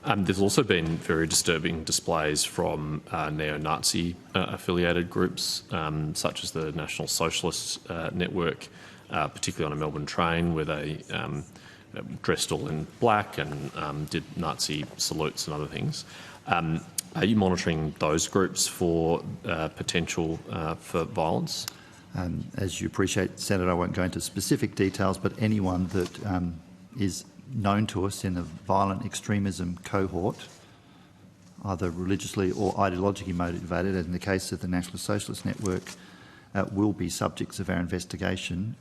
There's also been very disturbing displays from neo-Nazi affiliated groups, such as the National Socialist Network, particularly on a Melbourne train, where they dressed all in black and did Nazi salutes and other things. Are you monitoring those groups for potential for violence? As you appreciate, Senator, I won't go into specific details, but anyone that is known to us in a violent extremism cohort, either religiously or ideologically motivated, as in the case of the National Socialist Network, will be subjects of our investigation,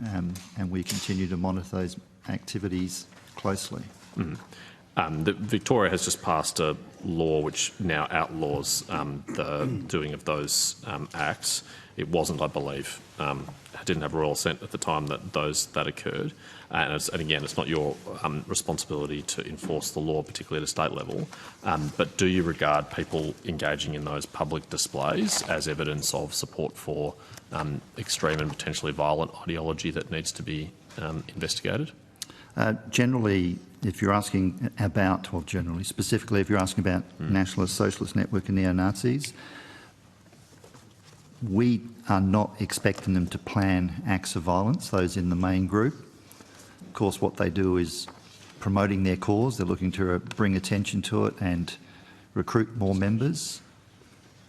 and we continue to monitor those activities closely. Victoria has just passed a law which now outlaws the doing of those acts. It wasn't, I believe, didn't have royal assent at the time that occurred. And again, it's not your responsibility to enforce the law, particularly at a state level. But do you regard people engaging in those public displays as evidence of support for extreme and potentially violent ideology that needs to be investigated? Generally, if you're asking about, or generally, specifically if you're asking about National Socialist Network and neo-Nazis, we are not expecting them to plan acts of violence, those in the main group. Of course, what they do is promoting their cause. They're looking to bring attention to it and recruit more members.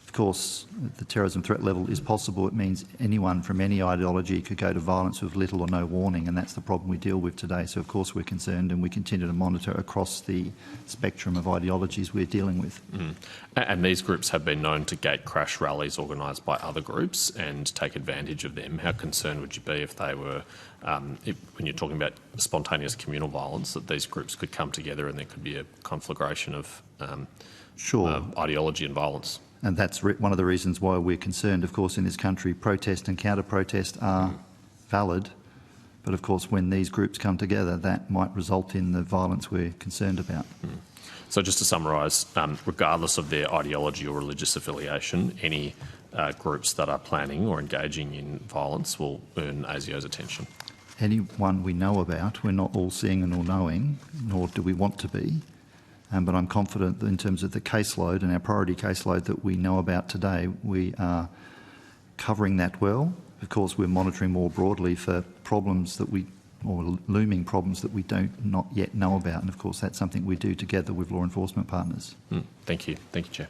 Of course, the terrorism threat level is possible. It means anyone from any ideology could go to violence with little or no warning, and that's the problem we deal with today. So, of course, we're concerned and we continue to monitor across the spectrum of ideologies we're dealing with. And these groups have been known to gate crash rallies organised by other groups and take advantage of them. How concerned would you be if they were, when you're talking about spontaneous communal violence, that these groups could come together and there could be a conflagration of ideology and violence? And that's one of the reasons why we're concerned. Of course, in this country, protest and counter-protest are valid. But of course, when these groups come together, that might result in the violence we're concerned about. So just to summarise, regardless of their ideology or religious affiliation, any groups that are planning or engaging in violence will earn ASIO's attention? Anyone we know about, we're not all seeing and all knowing, nor do we want to be. But I'm confident that in terms of the caseload and our priority caseload that we know about today, we are covering that well. Of course, we're monitoring more broadly for problems that or looming problems that we not yet know about. And of course, that's something we do together with law enforcement partners. Thank you. Thank you, Chair.